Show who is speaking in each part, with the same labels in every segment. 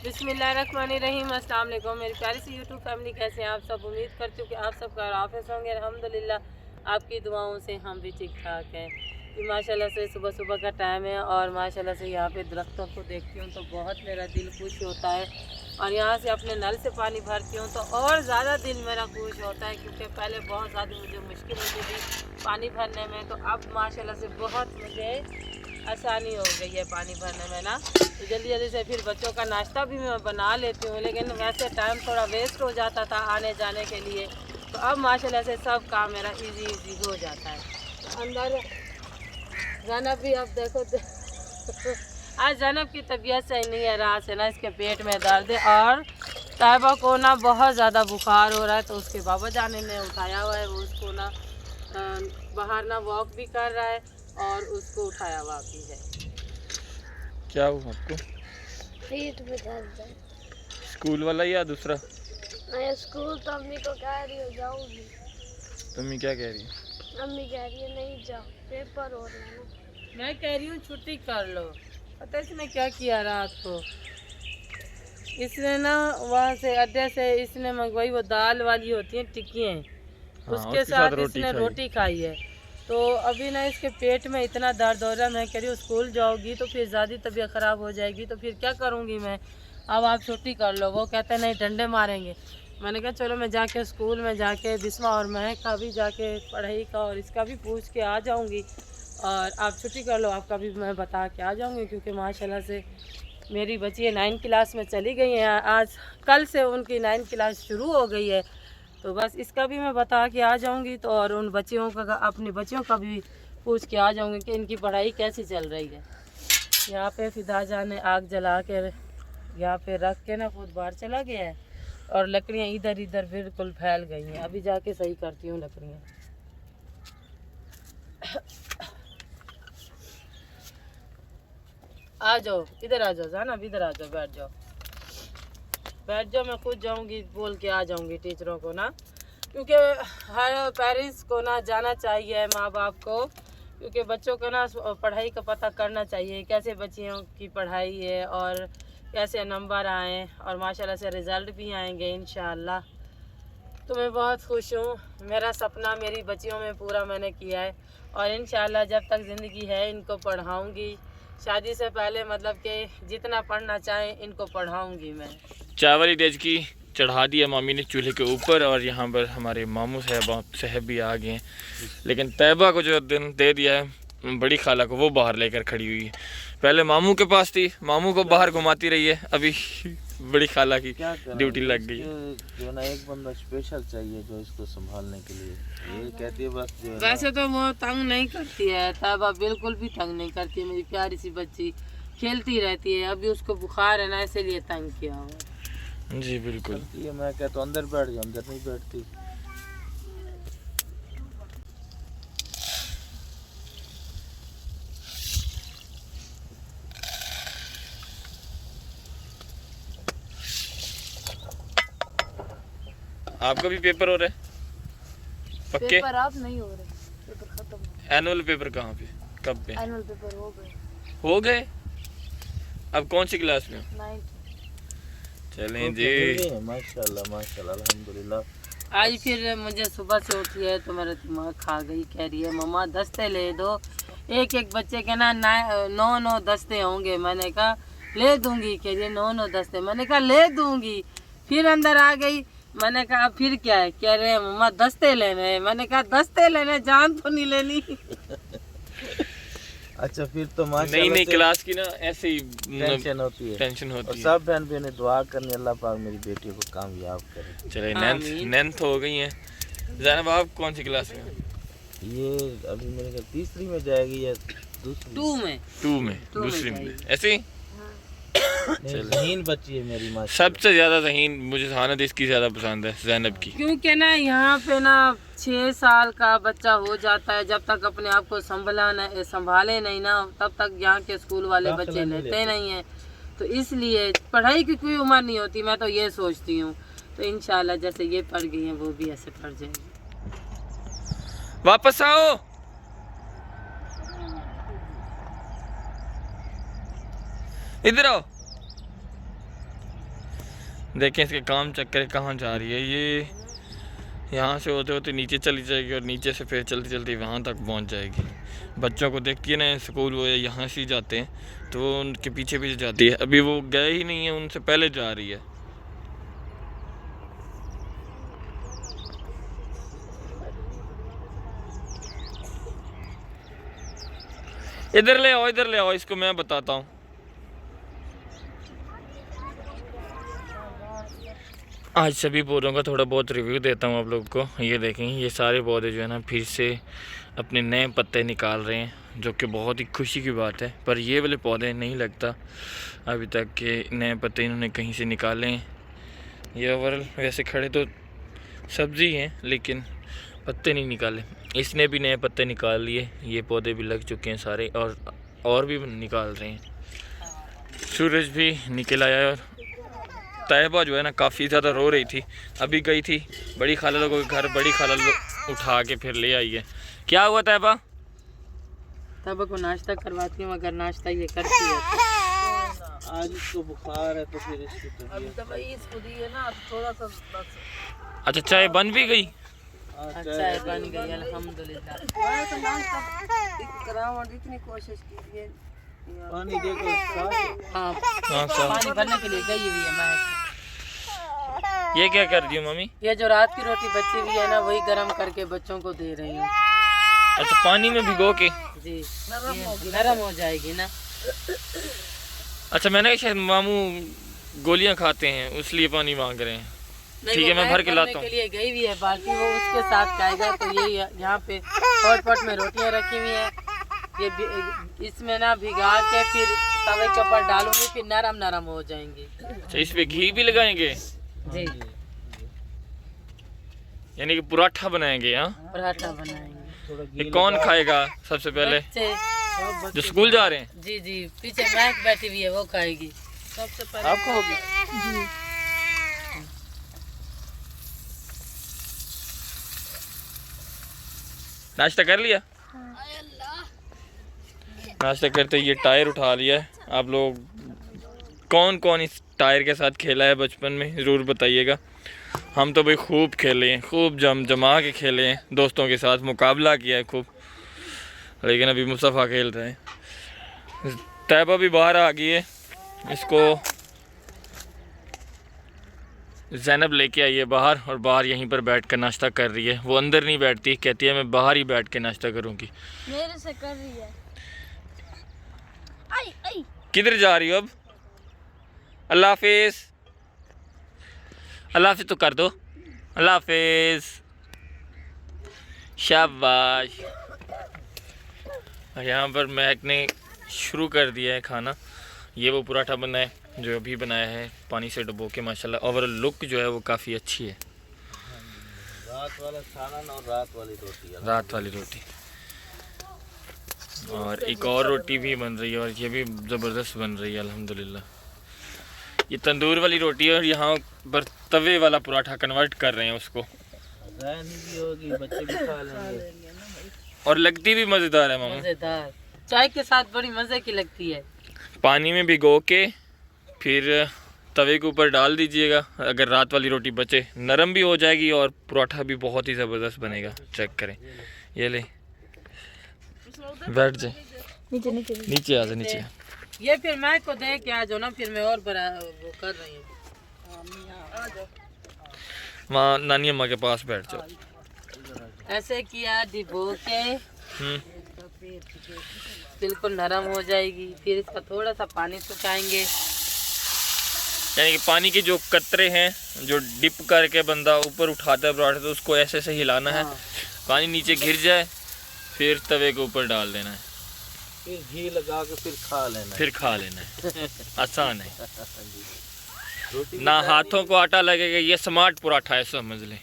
Speaker 1: बिस्मिल्लाहिर्रहमानिर्रहीम। अस्सलाम वालेकुम मेरी प्यारी सी यूट्यूब फैमिली, कैसे हैं आप सब। उम्मीद करती हूँ कि आप सब खैरियत होंगे। अल्हम्दुलिल्लाह आपकी दुआओं से हम भी ठीक ठाक हैं। कि माशाल्लाह से सुबह सुबह का टाइम है और माशाल्लाह से यहाँ पे दरख्तों को देखती हूँ तो बहुत मेरा दिल खुश होता है। और यहाँ से अपने नल से पानी भरती हूँ तो और ज़्यादा दिल मेरा खुश होता है, क्योंकि पहले बहुत ज़्यादा मुझे मुश्किल होती थी पानी भरने में। तो अब माशाल्लाह से बहुत मुझे आसानी हो गई है पानी भरने में ना। तो जल्दी जल्दी से फिर बच्चों का नाश्ता भी मैं बना लेती हूँ, लेकिन वैसे टाइम थोड़ा वेस्ट हो जाता था आने जाने के लिए। तो अब माशाल्लाह से सब काम मेरा इजी हो जाता है। तो अंदर ज़ैनब भी अब देखो आज ज़ैनब की तबीयत सही नहीं है, रात से ना इसके पेट में दर्द है और ताइबा को ना बहुत ज़्यादा बुखार हो रहा है। तो उसके बाबा जाने ने उठाया हुआ है, वो उसको ना बाहर ना वॉक भी कर रहा है और उसको उठाया हुआ भी है।
Speaker 2: क्या हुआ आपको?
Speaker 3: पेट में दर्द है।
Speaker 2: स्कूल वाला या दूसरा?
Speaker 3: मैं स्कूल तो अम्मी को कह रही हो जाऊंगी।
Speaker 2: तुम्हें क्या कह रही है?
Speaker 3: अम्मी कह रही है नहीं जाओ, पेपर हो रहे हैं ना।
Speaker 1: मैं कह रही हूँ छुट्टी कर लो। पता है इसने क्या किया रात को? इसने ना वहाँ से अड्डे से इसने मंगवाई, वो दाल वाली होती है टिक्कियाँ, उसके साथ इसने रोटी खाई है। तो अभी ना इसके पेट में इतना दर्द हो रहा है। मैं कह रही हूँ स्कूल जाओगी तो फिर ज़्यादा तबीयत ख़राब हो जाएगी, तो फिर क्या करूँगी मैं। अब आप छुट्टी कर लो। वो कहते हैं नहीं डंडे मारेंगे। मैंने कहा चलो मैं जाके स्कूल में जाके बिस्मा और महक का भी जाके पढ़ाई का और इसका भी पूछ के आ जाऊँगी। और आप छुट्टी कर लो, आपका भी मैं बता के आ जाऊँगी, क्योंकि माशाल्लाह से मेरी बच्ची 9 क्लास में चली गई हैं। आज कल से उनकी 9 क्लास शुरू हो गई है। तो बस इसका भी मैं बता के आ जाऊंगी। तो और उन बच्चियों का, अपनी बच्चियों का भी पूछ के आ जाऊंगी कि इनकी पढ़ाई कैसी चल रही है। यहाँ पे फिदा जान ने आग जला के यहाँ पे रख के ना खुद बाहर चला गया है और लकड़ियाँ इधर इधर बिल्कुल फैल गई हैं। अभी जाके सही करती हूँ लकड़ियाँ। आ जाओ, इधर आ जाओ जाना, इधर आ जाओ, बैठ जाओ बैठ जाओ। मैं खुद जाऊंगी, बोल के आ जाऊंगी टीचरों को ना, क्योंकि हर पेरेंट्स को ना जाना चाहिए, माँ बाप को, क्योंकि बच्चों को ना पढ़ाई का पता करना चाहिए, कैसे बच्चियों की पढ़ाई है और कैसे नंबर आए और माशाल्लाह से रिज़ल्ट भी आएंगे इंशाअल्लाह। तो मैं बहुत खुश हूँ। मेरा सपना मेरी बच्चियों में पूरा मैंने किया है और इंशाअल्लाह जब तक ज़िंदगी है इनको पढ़ाऊँगी। शादी से पहले मतलब कि जितना पढ़ना चाहें इनको पढ़ाऊँगी मैं।
Speaker 2: चावल डेज की चढ़ा दिया मामी ने चूल्हे के ऊपर और यहाँ पर हमारे मामू साहब भी आ गए हैं। लेकिन तैयबा को जो दिन दे दिया है बड़ी खाला को, वो बाहर लेकर खड़ी हुई है। पहले मामू के पास थी, मामू को बाहर घुमाती रही है, अभी बड़ी खाला की ड्यूटी लग गई।
Speaker 4: जो ना एक बंदा स्पेशल चाहिए जो इसको संभालने के लिए। ये कहती है बस जो
Speaker 1: वैसे तो वो तंग नहीं करती है, तैयबा बिल्कुल भी तंग नहीं करती है। मेरी प्यारी सी बच्ची खेलती रहती है। अभी उसको बुखार है ना, इसीलिए तंग किया हुआ।
Speaker 4: जी बिल्कुल। ये मैं कहता हूँ अंदर बैठ जाओ, अंदर नहीं बैठती।
Speaker 2: आपका भी पेपर हो रहा है? पक्के?
Speaker 3: पेपर अब नहीं हो रहे, पेपर खत्म हो।
Speaker 2: एनुअल पेपर कहाँ पे, कब पे?
Speaker 3: एनुअल पेपर हो गए।
Speaker 2: हो गए? अब कौन सी क्लास में?
Speaker 3: 9th।
Speaker 2: चलें जी।
Speaker 4: माशाल्लाह माशाल्लाह अल्हम्दुलिल्लाह।
Speaker 1: आज फिर मुझे सुबह से उठी है तो मेरा दिमाग खा गई। कह रही है मम्मा दस्ते ले दो, एक एक बच्चे के ना 9 दस्ते होंगे। मैंने कहा ले दूंगी। कह रही है 9 दस्ते। मैंने कहा ले दूंगी। फिर अंदर आ गई। मैंने कहा फिर क्या है? कह रहे हैं मम्मा दस्ते लेने हैं। मैंने कहा दस्ते लेने, जान तो नहीं लेनी।
Speaker 4: अच्छा फिर तो माशाल्लाह
Speaker 2: नई क्लास की ना ऐसे ही
Speaker 4: टेंशन होती है।
Speaker 2: और
Speaker 4: सब बहन बहनें दुआ करने अल्लाह पाक मेरी बेटी को कामयाब करे।
Speaker 2: चले नैन्थ हो गई है। ज़ैनब आप कौन सी क्लास में?
Speaker 4: ये अभी मेरे ख्याल तीसरी में जाएगी या दूसरी?
Speaker 2: 2 में दूसरी में ऐसे ही।
Speaker 4: ज़हीन बच्ची है मेरी माँ।
Speaker 2: सबसे ज़्यादा ज़हीन मुझे सहानत इसकी ज़्यादा पसंद है, ज़ैनब की।
Speaker 1: क्योंकि ना यहाँ पे ना 6 साल का बच्चा हो जाता है, जब तक अपने आप को संभाले नहीं ना तब तक यहाँ के स्कूल वाले बच्चे लेते नहीं हैं। तो इसलिए पढ़ाई की कोई उम्र नहीं होती, मैं तो ये सोचती हूँ। तो इंशाल्लाह जैसे ये पढ़ गई हैं वो भी ऐसे पढ़ जाएगी।
Speaker 2: वापस आओ। इधर आओ। देखें इसके काम चक्कर कहाँ जा रही है। ये यहाँ से होते होते नीचे चली जाएगी और नीचे से फिर चलती चलती वहाँ तक पहुँच जाएगी। बच्चों को देखती है ना, स्कूल वो यहाँ से ही जाते हैं तो वो उनके पीछे पीछे जाती है। अभी वो गए ही नहीं है, उनसे पहले जा रही है। इधर ले आओ, इधर ले आओ, इसको मैं बताता हूँ। आज सभी पौधों का थोड़ा बहुत रिव्यू देता हूँ आप लोग को। ये देखें, ये सारे पौधे जो है ना फिर से अपने नए पत्ते निकाल रहे हैं, जो कि बहुत ही खुशी की बात है। पर ये वाले पौधे नहीं लगता अभी तक के नए पत्ते इन्होंने कहीं से निकाले हैं। ये ओवरऑल वैसे खड़े तो सब्जी हैं लेकिन पत्ते नहीं निकाले। इसने भी नए पत्ते निकाल लिए, ये पौधे भी लग चुके हैं सारे, और भी निकाल रहे हैं। सूरज भी निकल आया है और तैयबा जो है ना काफ़ी ज़्यादा रो रही थी। अभी गई थी बड़ी खाला लोगों के घर, बड़ी खाला लोग उठा के फिर ले आई है। क्या हुआ तैयबा?
Speaker 1: तैयबा को नाश्ता करवाती हूँ, मगर नाश्ता ये करती है।
Speaker 4: आज इसको बुखार है तो फिर इसकी तबीयत
Speaker 1: दवाई इसको दी है ना, थोड़ा सा बस।
Speaker 2: अच्छा, चाय बन भी गई?
Speaker 1: अच्छा है, बन गई अल्हम्दुलिल्लाह। इतनी कोशिश की है,
Speaker 4: पानी देखो
Speaker 1: हाँ
Speaker 2: हाँ साहब।
Speaker 1: पानी भरने के लिए गई हुई है मैं।
Speaker 2: ये क्या कर रही हो मम्मी?
Speaker 1: ये जो रात की रोटी बची हुई है ना, वही गर्म करके बच्चों को दे रही हूँ।
Speaker 2: अच्छा, पानी में भिगो के?
Speaker 1: जी, नरम हो जाएगी ना।
Speaker 2: अच्छा, मैंने कहा शायद मामू गोलियां खाते हैं इसलिए पानी मांग रहे हैं। ठीक है, मैं भर के लाता हूँ।
Speaker 1: के लिए गई हुई है बाल्टी, वो उसके साथ खाएगा। तो ये यहाँ पे पॉट में रोटियां रखी हुई है, ये इसमें ना भिगा के फिर तवे के ऊपर डालूंगी, फिर नरम नरम हो जाएंगी।
Speaker 2: अच्छा, इस पे घी भी लगाएंगे?
Speaker 1: जी,
Speaker 2: यानी कि पराठा बनाएंगे? हाँ,
Speaker 1: पराठा बनाएंगे।
Speaker 2: ये कौन खाएगा सबसे पहले?
Speaker 1: बच्चे
Speaker 2: जो स्कूल जा रहे हैं?
Speaker 1: जी जी, पीछे महक बैठी हुई है, वो खाएगी सबसे पहले।
Speaker 2: आप खाओगे? नाश्ता कर लिया? नाश्ता करते ये टायर उठा लिया है। आप लोग कौन कौन इस टायर के साथ खेला है बचपन में ज़रूर बताइएगा। हम तो भाई खूब खेले हैं, खूब जमा के खेले हैं, दोस्तों के साथ मुकाबला किया है खूब। लेकिन अभी मुस्तफ़ा खेल रहे हैं। तैयबा भी बाहर आ गई है, इसको ज़ैनब लेके आई है बाहर, और बाहर यहीं पर बैठ कर नाश्ता कर रही है। वो अंदर नहीं बैठती, कहती है मैं बाहर ही बैठ के नाश्ता करूँगी।
Speaker 3: मेरे से कर रही है। आई आई
Speaker 2: किधर जा रही हो अब? अल्लाह हाफिज़। अल्लाह हाफिज़ तो कर दो। अल्लाह हाफिज़, शाबाश। यहाँ पर महक ने शुरू कर दिया है खाना। ये वो पराठा बना है जो अभी बनाया है पानी से डुबो के। माशाल्लाह ओवरऑल लुक जो है वो काफ़ी अच्छी है।
Speaker 4: रात वाला सालन और रात वाली रोटी है।
Speaker 2: रात वाली रोटी और एक और रोटी भी बन रही है, और ये भी ज़बरदस्त बन रही है अल्हम्दुलिल्लाह। ये तंदूर वाली रोटी है और यहाँ पर तवे वाला पराठा कन्वर्ट कर रहे हैं उसको।
Speaker 4: रहनी भी होगी, बच्चे भी खा लेंगे।
Speaker 2: और लगती भी मज़ेदार है मामा।
Speaker 1: मजेदार, चाय के साथ बड़ी मजे की लगती है।
Speaker 2: पानी में भिगो के फिर तवे के ऊपर डाल दीजिएगा। अगर रात वाली रोटी बचे, नरम भी हो जाएगी और पराठा भी बहुत ही ज़बरदस्त बनेगा। चेक करें, ये ले, बैठ जाए
Speaker 3: नीचे नीचे
Speaker 2: नीचे, आ जाए नीचे।
Speaker 1: ये फिर मैं को दे के आ जाओ ना, फिर मैं और बड़ा वो कर रही हूँ।
Speaker 2: वहाँ नानी अम्मा के पास बैठ जाओ।
Speaker 1: ऐसे किया डिबो के बिल्कुल नरम हो जाएगी। फिर इसका थोड़ा सा पानी सुखाएंगे,
Speaker 2: यानी कि पानी के जो कतरे हैं जो डिप करके बंदा ऊपर उठाता है पराठा, तो उसको ऐसे से हिलाना है। पानी नीचे गिर जाए फिर तवे के ऊपर डाल देना है,
Speaker 4: फिर घी लगा के फिर खा लेना है।
Speaker 2: फिर खा लेना है। आसान है,
Speaker 4: रोटी
Speaker 2: ना हाथों को आटा लगेगा। ये स्मार्ट पराठा है, समझ लें।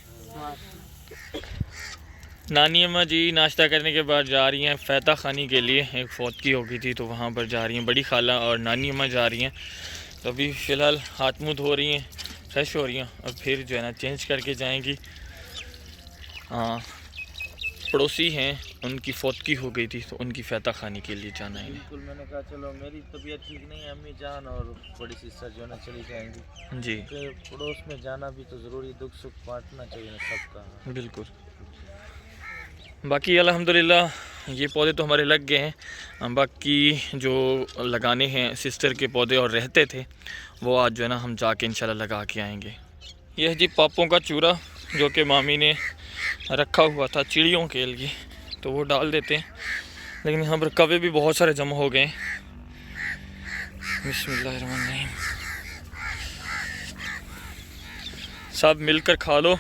Speaker 2: नानी अम्मा जी नाश्ता करने के बाद जा रही हैं फैता खानी के लिए। एक फौतगी हो गई थी तो वहाँ पर जा रही हैं। बड़ी खाला और नानी अम्मा जा रही हैं। तो अभी फ़िलहाल हाथ मुँह धो रही हैं, फ्रेश हो रही हैं, और फिर जो है ना चेंज करके जाएंगी। हाँ, पड़ोसी हैं उनकी फौतगी हो गई थी, तो उनकी फैता खानी के लिए जाना है
Speaker 4: बिल्कुल, मैंने कहा चलो मेरी तबीयत ठीक नहीं है, अम्मी जान और बड़ी सिस्टर जो है ना चली जाएंगी
Speaker 2: जी।
Speaker 4: कि पड़ोस में जाना भी तो ज़रूरी, दुख सुख बांटना चाहिए ना सबका।
Speaker 2: बिल्कुल। बाकी अल्हम्दुलिल्लाह ये पौधे तो हमारे लग गए हैं, बाकी जो लगाने हैं सिस्टर के पौधे और रहते थे वो आज जो है ना हम जाके इंशाल्लाह लगा के आएंगे। यह जी पापों का चूरा जो कि मामी ने रखा हुआ था चिड़ियों के लिए, तो वो डाल देते हैं, लेकिन यहाँ पर कवे भी बहुत सारे जमा हो गए। बिस्मिल्लाहिर्रहमानिर्रहीम। सब मिलकर खा लो।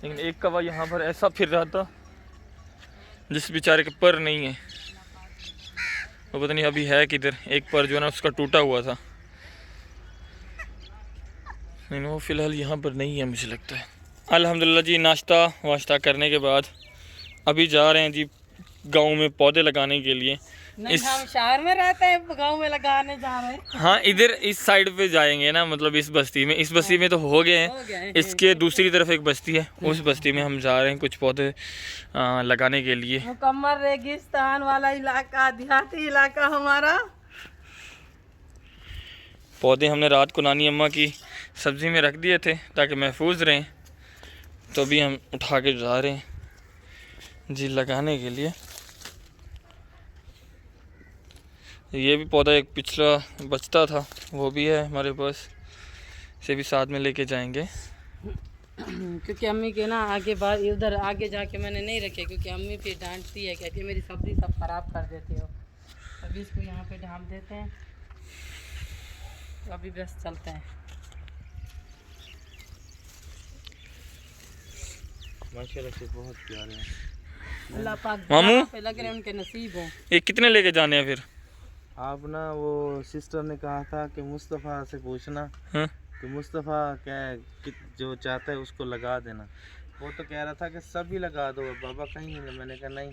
Speaker 2: लेकिन एक कौवा यहाँ पर ऐसा फिर रहा था जिस बेचारे के पर नहीं है, वो पता नहीं अभी है किधर। एक पर जो है ना उसका टूटा हुआ था, लेकिन वो फ़िलहाल यहाँ पर नहीं है मुझे लगता है। अल्हम्दुलिल्लाह जी, नाश्ता वाश्ता करने के बाद अभी जा रहे हैं जी गांव में पौधे लगाने के लिए।
Speaker 1: नहीं, हम शहर में रहते हैं, गांव में लगाने जा रहे हैं।
Speaker 2: हाँ, इधर इस साइड पे जाएंगे ना, मतलब इस बस्ती में। इस बस्ती में तो हो गए हैं, इसके दूसरी तरफ एक बस्ती है, उस बस्ती में हम जा रहे हैं कुछ पौधे लगाने के लिए।
Speaker 1: मुकम्मल रेगिस्तान वाला इलाका, देहाती इलाका हमारा।
Speaker 2: पौधे हमने रात को नानी अम्मा की सब्ज़ी में रख दिए थे ताकि महफूज रहें, तो अभी हम उठा के जा रहे हैं जी लगाने के लिए। ये भी पौधा एक पिछला बचता था, वो भी है हमारे पास, इसे भी साथ में लेके जाएंगे।
Speaker 1: क्योंकि अम्मी के ना आगे बार उधर आगे जाके मैंने नहीं रखे, क्योंकि अम्मी फिर डांटती है, कहती है मेरी सब्जी सब खराब कर देते हो। अभी इसको यहाँ पे ढाल देते हैं, तो अभी बस चलते हैं।
Speaker 4: माशाल्लाह से बहुत प्यारे हैं।
Speaker 1: अल्लाह पाक
Speaker 2: मामू
Speaker 1: पे लग रहे हैं उनके नसीब हो।
Speaker 2: ये कितने लेके जाने हैं फिर?
Speaker 4: आप ना वो सिस्टर ने कहा था कि मुस्तफ़ा से पूछना
Speaker 2: हाँ?
Speaker 4: कि मुस्तफ़ा क्या जो चाहता है उसको लगा देना। वो तो कह रहा था कि सभी लगा दो, बाबा कहीं नहीं। मैंने कहा नहीं,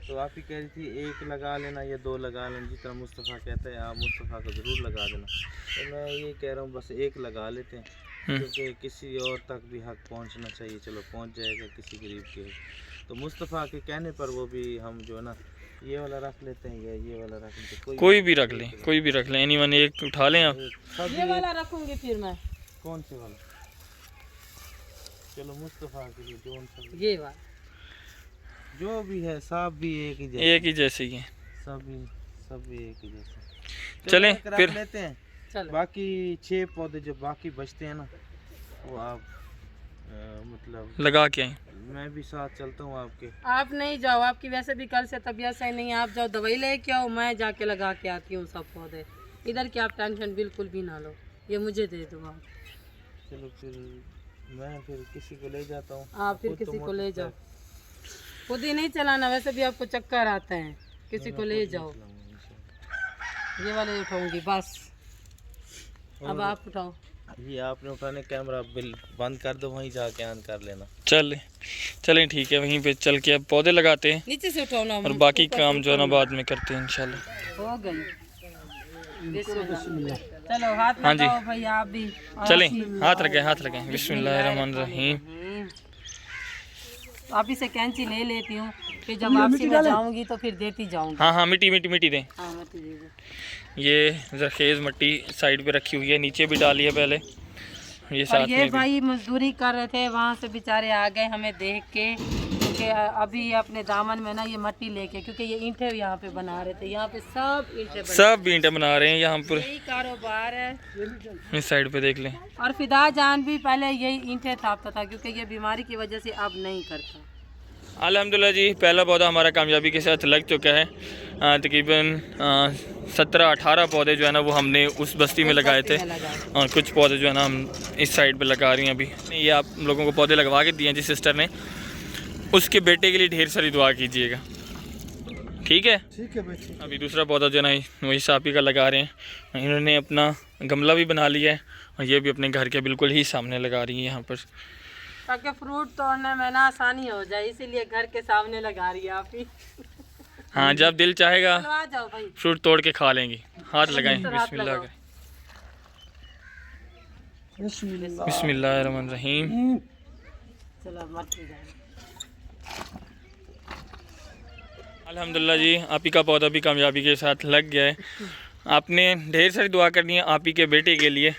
Speaker 4: तो आप ही कह रही थी एक लगा लेना या दो लगा लेना, जिस तरह मुस्तफ़ा कहते हैं आप मुस्तफ़ा को ज़रूर लगा देना। तो मैं ये कह रहा हूँ बस एक लगा लेते हैं, क्योंकि किसी और तक भी हक पहुँचना चाहिए। चलो पहुँच जाएगा किसी गरीब के, तो मुस्तफ़ा के कहने पर वो भी हम जो है ना ये वाला रख लेते हैं या ये वाला रख लेते हैं,
Speaker 2: कोई भी रख लें, कोई भी रख लें, एनीवन एक उठा लें आप।
Speaker 1: ये वाला रखूंगी फिर मैं।
Speaker 4: कौन से वाला? चलो मुस्तफ़ा के लिए
Speaker 1: ये वाला
Speaker 4: जो भी है सब भी एक ही जैसे,
Speaker 2: एक ही जैसे ही है,
Speaker 4: सब भी एक ही जैसे।
Speaker 2: चलें
Speaker 4: एक रख
Speaker 2: फिर
Speaker 4: लेते हैं।
Speaker 1: चलो।
Speaker 4: बाकी 6 पौधे जो बाकी बचते हैं ना, वो आप मतलब
Speaker 2: लगा के आए।
Speaker 4: मैं भी साथ चलता हूँ आपके।
Speaker 1: आप नहीं जाओ, आपकी वैसे भी कल से तबीयत सही नहीं है, आप जाओ दवाई लेके आओ, मैं जाके लगा के आती हूँ सब पौधे। इधर की आप टेंशन बिल्कुल भी ना लो, ये मुझे दे दो आप।
Speaker 4: चलो फिर मैं फिर किसी को ले जाता हूँ।
Speaker 1: आप फिर किसी को ले जाओ, खुद ही नहीं चलाना, वैसे भी आपको चक्कर आते हैं, किसी को ले जाओ। ये वाले उठाऊंगी बस, अब आप उठाओ।
Speaker 4: ये आपने उठाने कैमरा बिल बंद कर दो, वहीं जाके ऑन कर लेना।
Speaker 2: चलें ठीक है, वहीं पे चल के अब पौधे लगाते हैं
Speaker 1: नीचे से उठाओ ना,
Speaker 2: और बाकी काम जो है ना बाद में करते हैं इंशाल्लाह।
Speaker 1: हो गई। बिस्मिल्लाह। चलो हाथ
Speaker 2: हाँ जी।
Speaker 1: लगाओ भाई आप भी।
Speaker 2: चलें, हाथ रखें। बिस्मिल्लाहिर्रहमानिर्रहीम।
Speaker 1: आप ही से कैंची ले लेती हूँ, फिर जब वापसी में जाऊंगी तो फिर देती जाऊंगी।
Speaker 2: हाँ, मिट्टी दें।
Speaker 1: हाँ मिट्टी दे दो।
Speaker 2: ये जरखेज़ मिट्टी साइड पे रखी हुई है, नीचे भी डाली है पहले, ये
Speaker 1: और
Speaker 2: साथ
Speaker 1: ये
Speaker 2: में भी।
Speaker 1: भाई मजदूरी कर रहे थे, वहाँ से बेचारे आ गए हमें देख के, क्योंकि अभी अपने दामन में ना ये मिट्टी लेके, क्योंकि ये ईंटें यहाँ पे बना रहे थे, यहाँ पे सब ईंटें
Speaker 2: बना रहे हैं यहाँ पर।
Speaker 1: यही कारोबार है।
Speaker 2: इस साइड पे देख लें।
Speaker 1: और फिदा जान भी पहले यही ईंटें थापता था, क्योंकि ये बीमारी की वजह से अब नहीं करता।
Speaker 2: अल्हम्दुलिल्लाह जी, पहला पौधा हमारा कामयाबी के साथ लग चुका है। तकरीबन 17-18 पौधे जो है ना वो हमने उस बस्ती में लगाए थे, और कुछ पौधे जो है ना हम इस साइड पे लगा रही हैं अभी। ये आप लोगों को पौधे लगवा के दिए हैं जिस सिस्टर ने, उसके बेटे के लिए ढेर सारी दुआ कीजिएगा, ठीक है?
Speaker 4: ठीक है भाई।
Speaker 2: अभी दूसरा पौधा जो है ना वही सापी का लगा रहे हैं। इन्होंने अपना गमला भी बना लिया है, और ये भी अपने घर के बिल्कुल ही सामने लगा रही है यहाँ पर,
Speaker 1: ताकि फ्रूट तोड़ने में ना आसानी हो जाए, इसीलिए घर के सामने लगा रही है आप ही।
Speaker 2: हाँ, जब दिल चाहेगा
Speaker 1: चलो आ जाओ भाई,
Speaker 2: फ्रूट तोड़ के खा लेंगी। हाथ लगाएं, बिस्मिल्लाह करें। बिस्मिल्लाहिर्रहमानिर्रहीम।
Speaker 1: चलो मट्टी डालो।
Speaker 2: अल्हम्दुलिल्लाह जी, आप ही का पौधा भी कामयाबी के साथ लग गया है। आपने ढेर सारी दुआ करनी है आप ही के बेटे के लिए,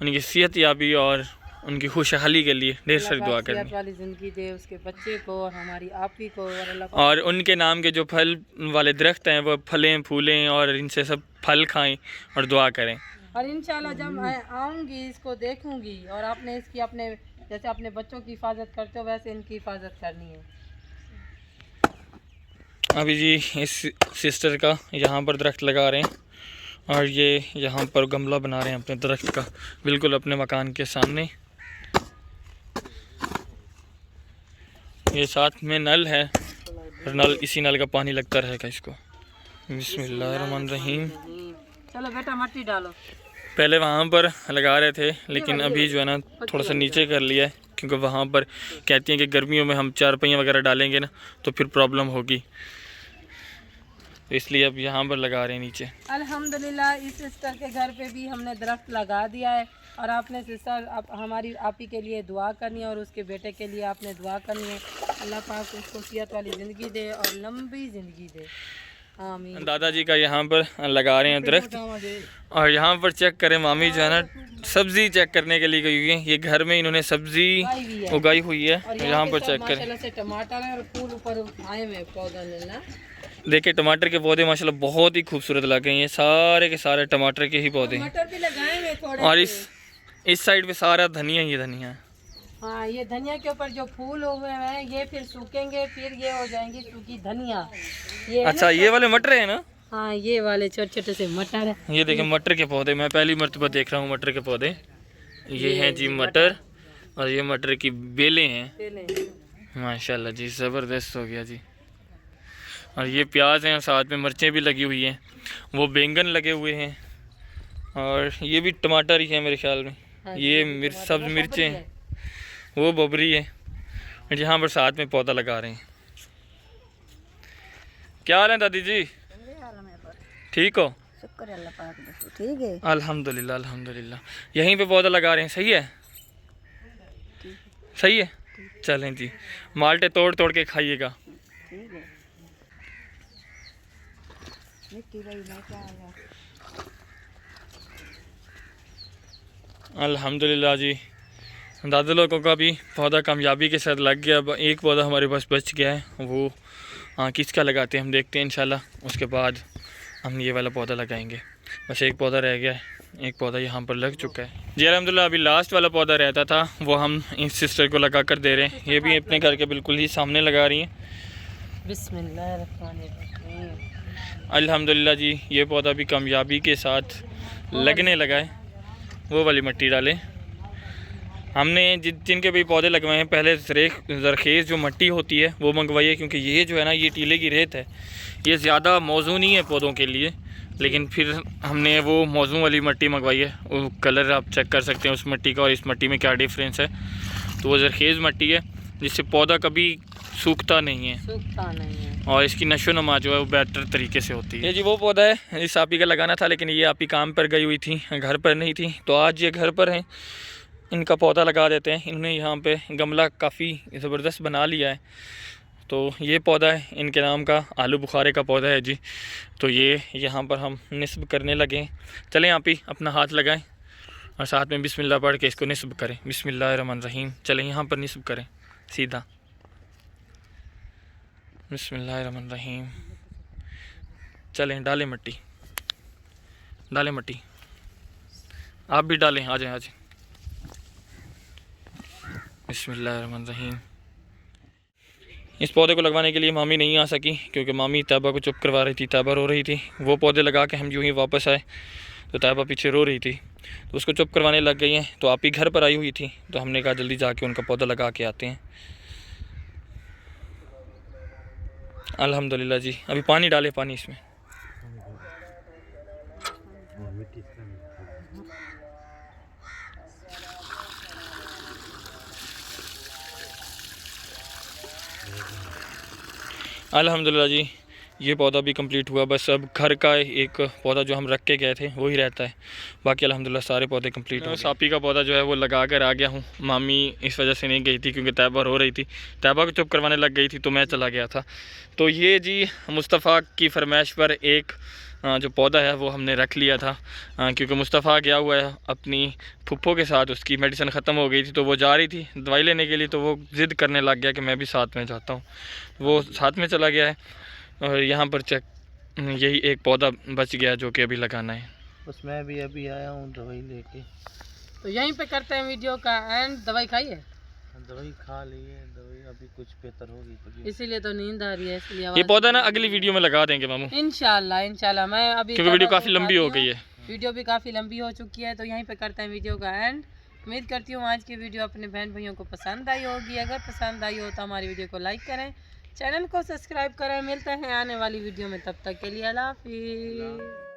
Speaker 2: उनकी सेहत याबी और उनकी खुशहाली के लिए ढेर सारी दुआ करनी
Speaker 1: सेहत वाली जिंदगी दे उसके बच्चे को और हमारी आप ही को, और अल्लाह
Speaker 2: और उनके नाम के जो फल वाले दरख्त हैं वो फलें फूलें और इनसे सब फल खाएं और दुआ करें।
Speaker 1: और इंशाल्लाह जब मैं आऊँगी इसको देखूंगी, और आपने इसकी अपने जैसे अपने बच्चों की हिफाजत करते हो वैसे इनकी हिफाजत करनी है।
Speaker 2: अभी जी इस सिस्टर का यहाँ पर दरख्त लगा रहे हैं और ये यहाँ पर गमला बना रहे हैं अपने दरख्त का, बिल्कुल अपने मकान के सामने। ये साथ में नल है और नल, इसी नल का पानी लगता रहेगा इसको। बिस्मिल्लाहिर्रहमानिर्रहीम।
Speaker 1: चलो बेटा मट्टी डालो।
Speaker 2: पहले वहाँ पर लगा रहे थे लेकिन अभी जो है ना थोड़ा सा नीचे कर लिया है, क्योंकि वहाँ पर कहती हैं कि गर्मियों में हम चारपाइयाँ वगैरह डालेंगे ना तो फिर प्रॉब्लम होगी, तो इसलिए अब यहाँ पर लगा रहे हैं नीचे।
Speaker 1: अल्हम्दुलिल्लाह इस सिस्टर के घर पे भी हमने दरख्त लगा दिया है, और आपने सिस्टर हमारी आप ही के लिए दुआ करनी है और उसके बेटे के लिए आपने दुआ करनी है। अल्लाह पाक उसको सेहत वाली ज़िंदगी दे और लंबी ज़िंदगी दे, आमीन।
Speaker 2: दादाजी का यहाँ पर लगा रहे हैं दरख्त, और यहाँ पर चेक करें मामी जो है ना सब्ज़ी चेक करने के लिए गई हुई है। ये घर में इन्होंने सब्ज़ी उगाई हुई है,
Speaker 1: और
Speaker 2: यहाँ पर
Speaker 1: पे
Speaker 2: चेक
Speaker 1: सब
Speaker 2: करें।
Speaker 1: माशाल्लाह से टमाटर है और फूल ऊपर आए हुए पौधा ने ना।
Speaker 2: देखिए टमाटर के पौधे माशाल्लाह बहुत ही खूबसूरत लगे हैं, ये सारे के सारे टमाटर के ही पौधे हैं।
Speaker 1: मटर भी लगाए हुए थोड़े
Speaker 2: और
Speaker 1: से।
Speaker 2: इस साइड पे सारा धनिया ही धनिया है।
Speaker 1: हाँ, ये धनिया के ऊपर जो फूल हुए हैं ये फिर सूखेंगे, फिर ये हो जाएंगी सूखी धनिया। ये है
Speaker 2: अच्छा
Speaker 1: ना,
Speaker 2: ये वाले मटर है ना?
Speaker 1: हाँ ये वाले छोटे छोटे से मटर है।
Speaker 2: ये देखिए मटर के पौधे, मैं पहली मर्तबा देख रहा हूँ मटर के पौधे। ये हैं जी मटर, और ये मटर की बेलें हैं। माशाल्लाह जी ज़बरदस्त हो गया जी। और ये प्याज हैं और साथ में मिर्चें भी लगी हुई हैं, वो बैंगन लगे हुए हैं, और ये भी टमाटर ही है मेरे ख्याल में। ये सब्ज़ मिर्चें हैं, वो बबरी है। यहाँ पर साथ में पौधा लगा रहे हैं। क्या हाल है दादी जी? ठीक हो?
Speaker 3: शुक्र अल्लाह पाक दे, ठीक है।
Speaker 2: अल्हम्दुलिल्लाह अल्हम्दुलिल्लाह। यहीं पे पौधा लगा रहे हैं, सही है? सही है, चलें जी। माल्टे तोड़ तोड़ के खाइएगा।
Speaker 3: ठीक है। मिट्टी भाई मैं क्या आया।
Speaker 2: अल्हम्दुलिल्लाह जी, दादा लोगों का भी पौधा कामयाबी के साथ लग गया। अब एक पौधा हमारे पास बच गया है, वो किसका लगाते हैं हम देखते हैं इंशाल्लाह। उसके बाद हम ये वाला पौधा लगाएंगे। बस एक पौधा रह गया है, एक पौधा यहाँ पर लग चुका है जी अल्हम्दुलिल्लाह। अभी लास्ट वाला पौधा रहता था वो हम इस सिस्टर को लगा कर दे रहे हैं। ये भी अपने घर के बिल्कुल ही सामने लगा रही हैं।
Speaker 1: बिस्मिल्लाहिर्रहमानिर्रहीम।
Speaker 2: अल्हम्दुलिल्लाह जी, ये पौधा भी कामयाबी के साथ लगने लगा है। वो वाली मिट्टी डालें। हमने जिनके भी पौधे लगवाए हैं पहले ज़रखेज़ जो मिट्टी होती है वो मंगवाई है, क्योंकि ये जो है ना ये टीले की रेत है, ये ज़्यादा मौजू नहीं है पौधों के लिए। लेकिन फिर हमने वो मौजू वाली मिट्टी मंगवाई है। वो कलर आप चेक कर सकते हैं उस मिट्टी का और इस मिट्टी में क्या डिफरेंस है। तो वो ज़रखेज़ मिट्टी है जिससे पौधा कभी सूखता नहीं है, और इसकी नशो नमा जो है वो बेहतर तरीके से होती है। ये जी वो पौधा है इस आप ही का लगाना था, लेकिन ये आप ही काम पर गई हुई थी, घर पर नहीं थी। तो आज ये घर पर हैं, इनका पौधा लगा देते हैं। इन्होंने यहाँ पे गमला काफ़ी ज़बरदस्त बना लिया है। तो ये पौधा है इनके नाम का, आलू बुखारे का पौधा है जी। तो ये यहाँ पर हम निस्ब करने लगे। चलें आप ही अपना हाथ लगाएं और साथ में बिस्मिल्लाह पढ़ के इसको निस्ब करें। बिस्मिल्लाहिर्रहमानिर्रहीम। चलें यहाँ पर निस्ब करें सीधा। बिस्मिल्लाहिर्रहमानिर्रहीम। चलें डालें मिट्टी, डालें मिट्टी। आप भी डालें, आ जाएं आ जाएं। बिस्मिल्लाहिर्रहमानिर्रहीम। इस पौधे को लगवाने के लिए मामी नहीं आ सकी, क्योंकि मामी तैयबा को चुप करवा रही थी। तैयबा रो रही थी। वो पौधे लगा के हम यूँ ही वापस आए तो तैयबा पीछे रो रही थी, तो उसको चुप करवाने लग गई हैं। तो आप ही घर पर आई हुई थी, तो हमने कहा जल्दी जाके उनका पौधा लगा के आते हैं। अल्हम्दुलिल्लाह जी। अभी पानी डालें, पानी इसमें। अल्हम्दुलिल्लाह जी, ये पौधा भी कंप्लीट हुआ। बस अब घर का एक पौधा जो हम रख के गए थे वो ही रहता है, बाकी अल्हम्दुलिल्लाह सारे पौधे कंप्लीट हो गए। सापी का पौधा जो है वो लगा कर आ गया हूँ। मामी इस वजह से नहीं गई थी क्योंकि तैबा रो रही थी, तैबा को चुप करवाने लग गई थी तो मैं चला गया था। तो ये जी मुस्तफ़ा की फरमाइश पर एक जो पौधा है वो हमने रख लिया था, क्योंकि मुस्तफ़ा गया हुआ है अपनी फुप्पो के साथ, उसकी मेडिसिन ख़त्म हो गई थी तो वो जा रही थी दवाई लेने के लिए, तो वो ज़िद करने लग गया कि मैं भी साथ में जाता हूँ। वो साथ में चला गया है और यहाँ पर चेक यही एक पौधा बच गया जो कि अभी लगाना है।
Speaker 4: बस मैं भी अभी आया हूँ दवाई लेके।
Speaker 1: तो यहीं पे करते हैं वीडियो का एंड। दवाई खाई है?
Speaker 4: दवाई खा ली है, दवाई अभी कुछ बेहतर होगी तभी।
Speaker 1: इसीलिए तो नींद आ रही है, इसलिए
Speaker 2: ये पौधा ना अगली वीडियो में लगा देंगे मामू,
Speaker 1: इंशाल्लाह इंशाल्लाह। मैं अभी
Speaker 2: क्योंकि वीडियो
Speaker 1: तैबा
Speaker 2: काफ़ी
Speaker 1: को
Speaker 2: लंबी हो
Speaker 1: उठाती
Speaker 2: गई
Speaker 1: हूँ।
Speaker 2: है।
Speaker 1: वीडियो भी काफ़ी लंबी हो चुकी है, तो यहीं पे करते हैं वीडियो का एंड। उम्मीद करती हूँ आज की वीडियो अपने बहन भाइयों को पसंद आई होगी। अगर पसंद आई हो तो हमारी वीडियो को लाइक करें, चैनल को सब्सक्राइब करें। मिलते हैं आने वाली वीडियो में, तब तक के लिए अल्लाह हाफिज़।